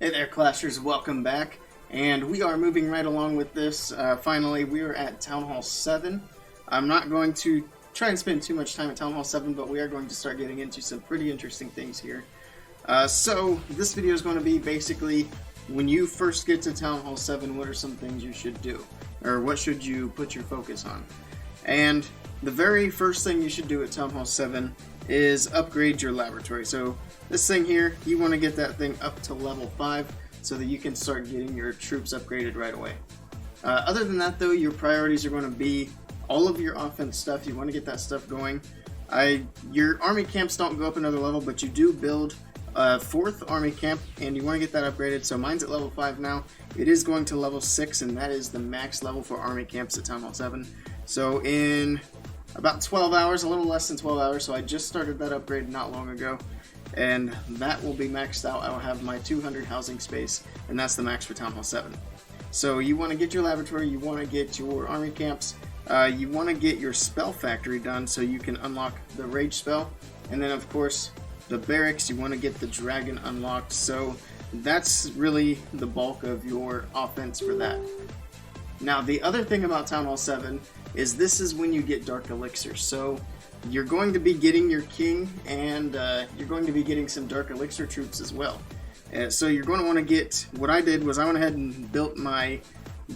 Hey there, Clashers, welcome back. And we are moving right along with this. Finally, we are at Town Hall 7. I'm not going to try and spend too much time at Town Hall 7, but we are going to start getting into some pretty interesting things here. So, this video is going to be basically, when you first get to Town Hall 7, what are some things you should do? Or what should you put your focus on? And the very first thing you should do at Town Hall 7 is upgrade your laboratory. So this thing here, you want to get that thing up to level 5 so that you can start getting your troops upgraded right away. Other than that though, your priorities are going to be all of your offense stuff. You want to get that stuff going. Your army camps don't go up another level, but you do build a 4th army camp and you want to get that upgraded. So mine's at level 5 now. It is going to level 6 and that is the max level for army camps at Town Hall 7. So in about 12 hours, a little less than 12 hours, so I just started that upgrade not long ago, and that will be maxed out. I will have my 200 housing space, and that's the max for Town Hall 7. So you want to get your laboratory, you want to get your army camps, you want to get your spell factory done so you can unlock the rage spell, and then of course the barracks, you want to get the dragon unlocked. So that's really the bulk of your offense for that. Now the other thing about Town Hall 7 is this is when you get Dark Elixir. So you're going to be getting your king and you're going to be getting some Dark Elixir troops as well. So you're going to want to get, what I did was I went ahead and built my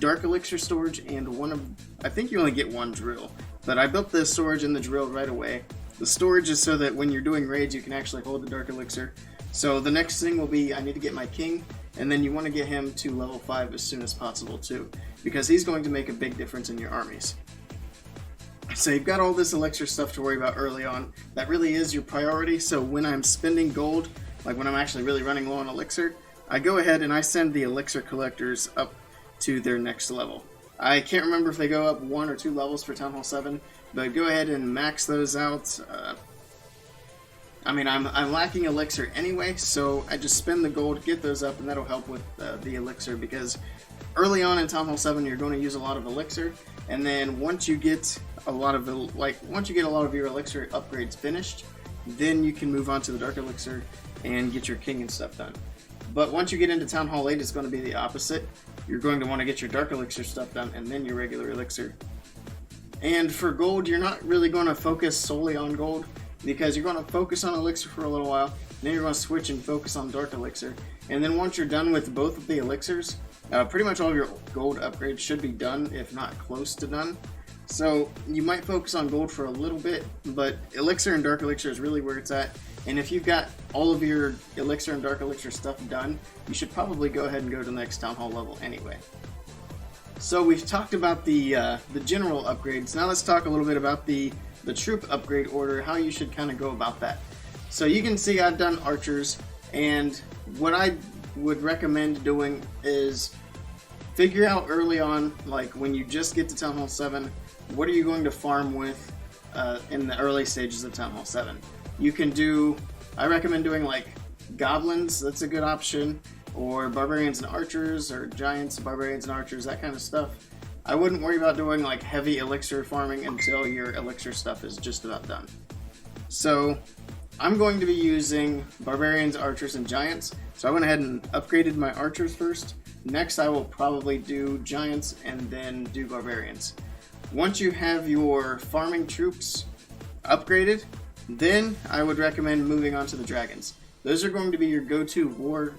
Dark Elixir storage and I think you only get one drill, but I built the storage and the drill right away. The storage is so that when you're doing raids you can actually hold the Dark Elixir. So the next thing will be I need to get my king, and then you want to get him to level 5 as soon as possible too, because he's going to make a big difference in your armies. So you've got all this elixir stuff to worry about early on. That really is your priority. So when I'm spending gold, like when I'm actually really running low on elixir, I go ahead and I send the elixir collectors up to their next level. I can't remember if they go up 1 or 2 levels for Town Hall 7, but go ahead and max those out. I'm lacking elixir anyway, so I just spend the gold, get those up, and that'll help with the elixir, because early on in Town Hall 7 you're going to use a lot of elixir, and then once you get a lot of your elixir upgrades finished, then you can move on to the Dark Elixir and get your king and stuff done. But once you get into Town Hall 8, it's going to be the opposite. You're going to want to get your Dark Elixir stuff done and then your regular elixir. And for gold, you're not really going to focus solely on gold, because you're going to focus on elixir for a little while, then you're going to switch and focus on Dark Elixir. And then once you're done with both of the elixirs, pretty much all of your gold upgrades should be done, if not close to done. So you might focus on gold for a little bit, but elixir and Dark Elixir is really where it's at. And if you've got all of your elixir and Dark Elixir stuff done, you should probably go ahead and go to the next Town Hall level anyway. So we've talked about the general upgrades. Now let's talk a little bit about the troop upgrade order, how you should kind of go about that. So you can see I've done archers, and what I would recommend doing is figure out early on, like when you just get to Town Hall 7, what are you going to farm with in the early stages of Town Hall 7. I recommend doing like goblins, that's a good option, or barbarians and archers, or giants, barbarians and archers, that kind of stuff. I wouldn't worry about doing like heavy elixir farming until your elixir stuff is just about done. So I'm going to be using barbarians, archers, and giants. So I went ahead and upgraded my archers first. Next I will probably do giants and then do barbarians. Once you have your farming troops upgraded, then I would recommend moving on to the dragons. Those are going to be your go-to war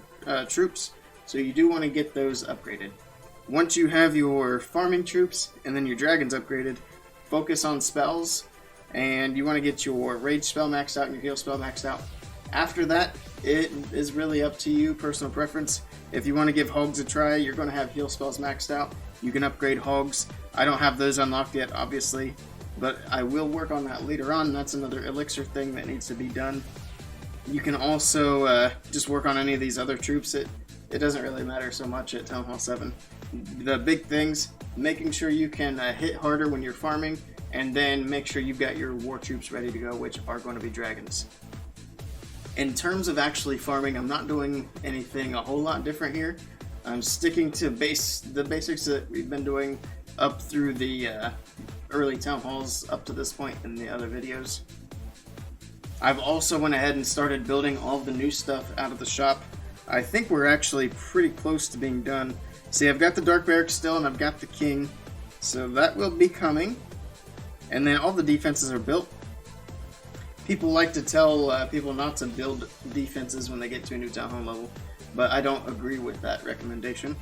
troops, so you do want to get those upgraded. Once you have your farming troops and then your dragons upgraded, focus on spells, and you want to get your rage spell maxed out and your heal spell maxed out. After that, it is really up to you, personal preference. If you want to give hogs a try, you're going to have heal spells maxed out. You can upgrade hogs. I don't have those unlocked yet, obviously, but I will work on that later on. That's another elixir thing that needs to be done. You can also just work on any of these other troops. It doesn't really matter so much at Town Hall 7. The big things, making sure you can hit harder when you're farming, and then make sure you've got your war troops ready to go, which are going to be dragons. In terms of actually farming, I'm not doing anything a whole lot different here. I'm sticking to the basics that we've been doing up through the early town halls up to this point in the other videos. I've also went ahead and started building all of the new stuff out of the shop. I think we're actually pretty close to being done. See, I've got the Dark Barracks still, and I've got the King. So that will be coming. And then all the defenses are built. People like to tell people not to build defenses when they get to a new Town Hall level, but I don't agree with that recommendation.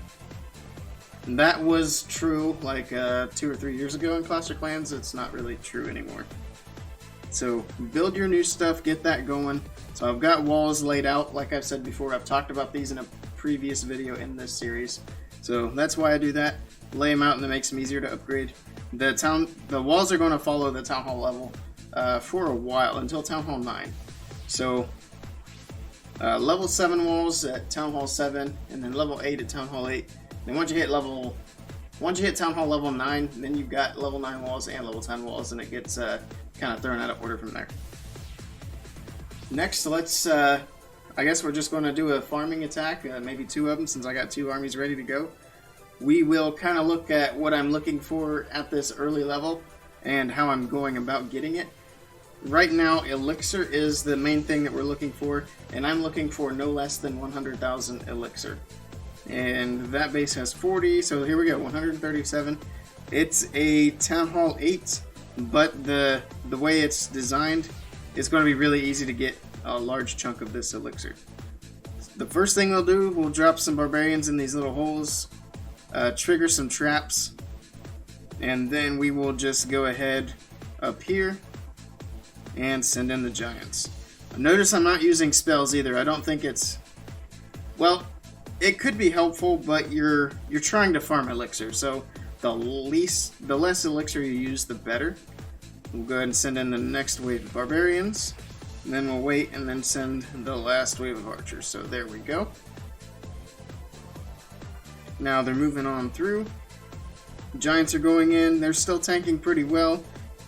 And that was true like 2 or 3 years ago in Clash of Clans. It's not really true anymore. So build your new stuff, get that going. So I've got walls laid out, like I've said before. I've talked about these in a previous video in this series. So that's why I do that. Lay them out, and it makes them easier to upgrade. The walls are going to follow the Town Hall level for a while, until Town Hall 9. So level 7 walls at Town Hall 7, and then level 8 at Town Hall 8. Then once you hit Town Hall level 9, then you've got level 9 walls and level 10 walls, and it gets kind of thrown out of order from there. Next, let's, I guess we're just going to do a farming attack, maybe 2 of them, since I got 2 armies ready to go. We will kind of look at what I'm looking for at this early level, and how I'm going about getting it. Right now, Elixir is the main thing that we're looking for, and I'm looking for no less than 100,000 Elixir. And that base has 40, so here we go, 137. It's a Town Hall 8, but the way it's designed, it's going to be really easy to get a large chunk of this Elixir. The first thing we'll do, we'll drop some barbarians in these little holes, trigger some traps, and then we will just go ahead up here and send in the giants. Notice I'm not using spells either. I don't think it's, well, it could be helpful, but you're trying to farm elixir, so the less elixir you use, the better. We'll go ahead and send in the next wave of barbarians, and then we'll wait and then send the last wave of archers. So there we go. Now they're moving on through. Giants are going in. They're still tanking pretty well.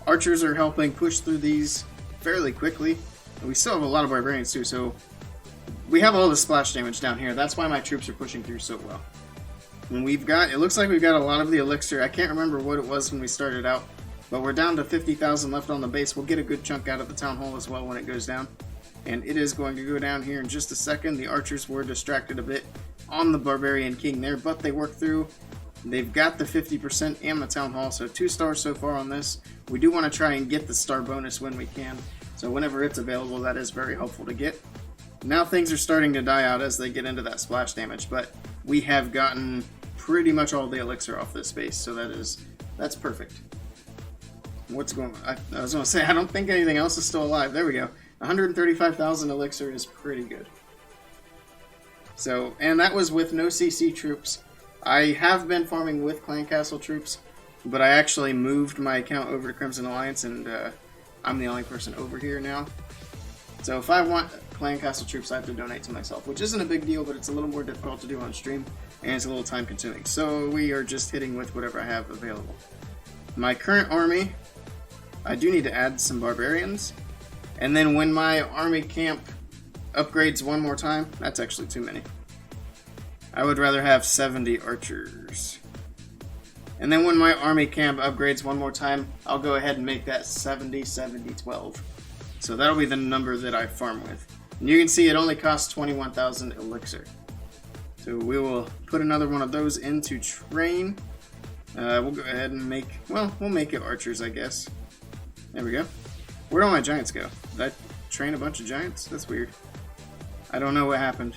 Archers are helping push through these fairly quickly. And we still have a lot of barbarians too, so we have all the splash damage down here. That's why my troops are pushing through so well. And it looks like we've got a lot of the elixir. I can't remember what it was when we started out, but we're down to 50,000 left on the base. We'll get a good chunk out of the town hall as well when it goes down. And it is going to go down here in just a second. The archers were distracted a bit on the barbarian king there, but they worked through. They've got the 50% and the town hall, so 2 stars so far on this. We do want to try and get the star bonus when we can, so whenever it's available, that is very helpful to get. Now things are starting to die out as they get into that splash damage, but we have gotten pretty much all the elixir off this base, so that's perfect. What's going on? I was going to say, I don't think anything else is still alive. There we go. 135,000 elixir is pretty good. So, and that was with no CC troops. I have been farming with Clan Castle troops, but I actually moved my account over to Crimson Alliance, and I'm the only person over here now. So if I want Clan Castle troops, I have to donate to myself, which isn't a big deal, but it's a little more difficult to do on stream, and it's a little time consuming. So we are just hitting with whatever I have available. My current army, I do need to add some barbarians, and then when my army camp upgrades one more time, that's actually too many. I would rather have 70 archers. And then when my army camp upgrades one more time, I'll go ahead and make that 70, 70, 12. So that'll be the number that I farm with. And you can see it only costs 21,000 elixir. So we will put another one of those into train. We'll go ahead and we'll make it archers, I guess. There we go. Where'd all my giants go? Did I train a bunch of giants? That's weird. I don't know what happened.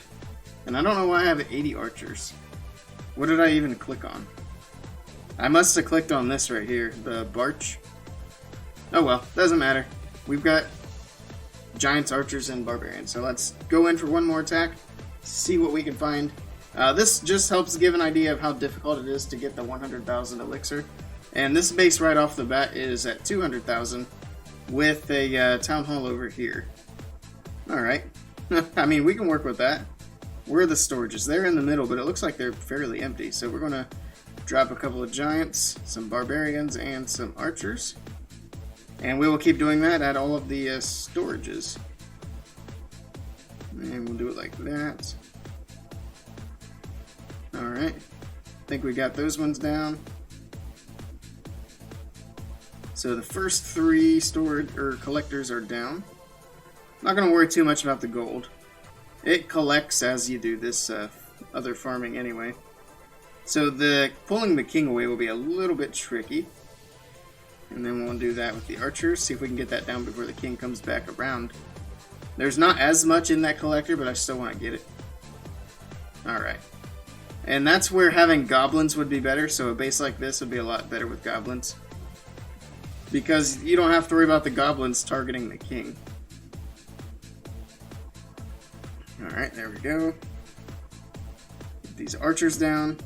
And I don't know why I have 80 archers. What did I even click on? I must have clicked on this right here, the Barch. Oh well, doesn't matter. We've got giants, archers, and barbarians. So let's go in for one more attack, see what we can find. This just helps give an idea of how difficult it is to get the 100,000 elixir. And this base right off the bat is at 200,000 with a town hall over here. Alright. I mean, we can work with that. Where are the storages? They're in the middle, but it looks like they're fairly empty. So we're going to drop a couple of giants, some barbarians, and some archers. And we will keep doing that at all of the storages. And we'll do it like that. Alright. I think we got those ones down. So the first 3 storage or collectors are down. Not going to worry too much about the gold. It collects as you do this other farming anyway. So pulling the king away will be a little bit tricky. And then we'll do that with the archers, see if we can get that down before the king comes back around. There's not as much in that collector, but I still want to get it. Alright. And that's where having goblins would be better, so a base like this would be a lot better with goblins. Because you don't have to worry about the goblins targeting the king. Alright, there we go. Get these archers down.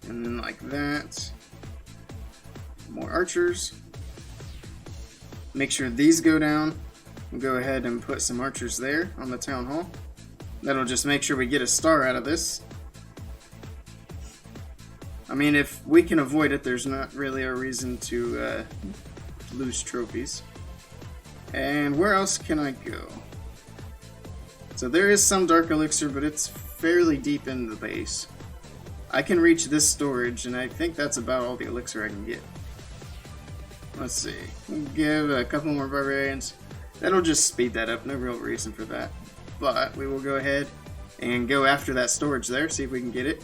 And then like that. More archers. Make sure these go down. We'll go ahead and put some archers there on the town hall. That'll just make sure we get a star out of this. I mean, if we can avoid it, there's not really a reason to lose trophies. And where else can I go? So there is some dark elixir, but it's fairly deep in the base. I can reach this storage, and I think that's about all the elixir I can get. Let's see. We'll give a couple more barbarians. That'll just speed that up, no real reason for that. But we will go ahead and go after that storage there, see if we can get it.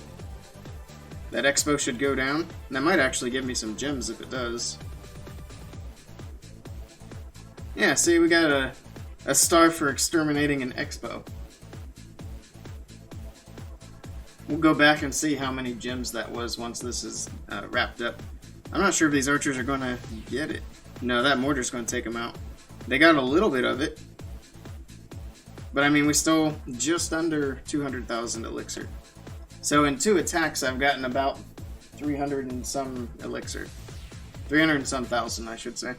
That expo should go down. And that might actually give me some gems if it does. Yeah, see, we got a star for exterminating an expo. We'll go back and see how many gems that was once this is wrapped up. I'm not sure if these archers are going to get it. No, that mortar's going to take them out. They got a little bit of it. But I mean, we stole just under 200,000 elixir. So in 2 attacks, I've gotten about 300 and some elixir. 300 and some thousand, I should say.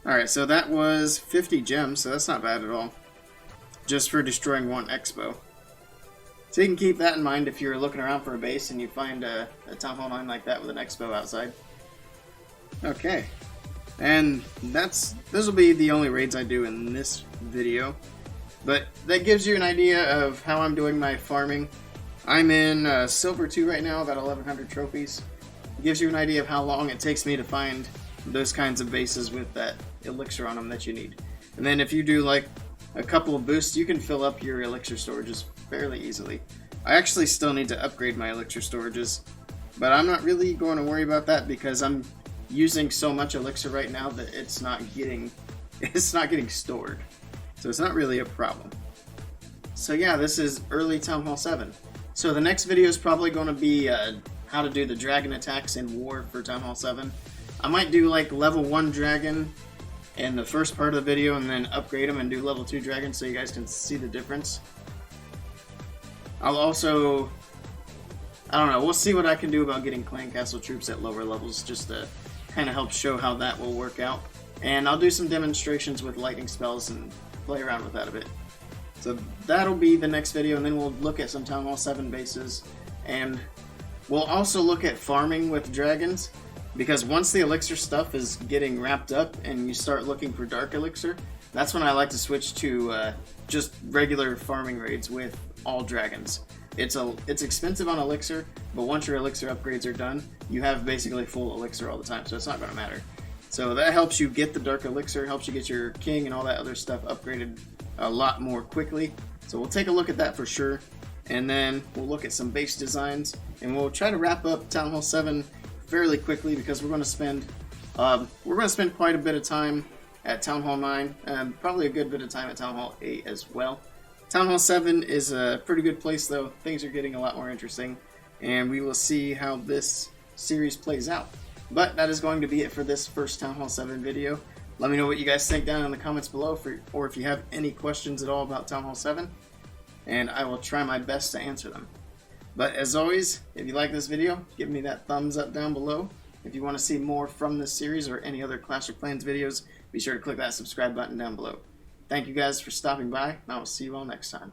Alright, so that was 50 gems, so that's not bad at all. Just for destroying one expo. So you can keep that in mind if you're looking around for a base and you find a Town Hall 9 like that with an expo outside. Okay. And those will be the only raids I do in this video. But that gives you an idea of how I'm doing my farming. I'm in Silver 2 right now, about 1100 trophies. It gives you an idea of how long it takes me to find those kinds of bases with that elixir on them that you need. And then if you do like a couple of boosts, you can fill up your elixir storages fairly easily. I actually still need to upgrade my elixir storages, but I'm not really going to worry about that because I'm using so much elixir right now that it's not getting stored. So it's not really a problem. So yeah, this is early Town Hall 7. So the next video is probably going to be how to do the dragon attacks in war for Town Hall 7. I might do like level 1 dragon in the first part of the video and then upgrade them and do level 2 dragon so you guys can see the difference. I'll also, I don't know, we'll see what I can do about getting clan castle troops at lower levels just to kind of help show how that will work out. And I'll do some demonstrations with lightning spells and play around with that a bit. So that'll be the next video, and then we'll look at some Town Hall 7 bases, and we'll also look at farming with dragons, because once the elixir stuff is getting wrapped up and you start looking for dark elixir, that's when I like to switch to just regular farming raids with all dragons. It's expensive on elixir, but once your elixir upgrades are done, you have basically full elixir all the time, so it's not going to matter. So that helps you get the dark elixir, helps you get your king and all that other stuff upgraded a lot more quickly. So we'll take a look at that for sure, and then we'll look at some base designs, and we'll try to wrap up Town Hall 7 fairly quickly because we're going to spend quite a bit of time at Town Hall 9, and probably a good bit of time at Town Hall 8 as well. Town Hall 7 is a pretty good place though. Things are getting a lot more interesting, and we will see how this series plays out. But that is going to be it for this first Town Hall 7 video. Let me know what you guys think down in the comments below, or if you have any questions at all about Town Hall 7, and I will try my best to answer them. But as always, if you like this video, give me that thumbs up down below. If you want to see more from this series or any other Clash of Clans videos, be sure to click that subscribe button down below. Thank you guys for stopping by, and I will see you all next time.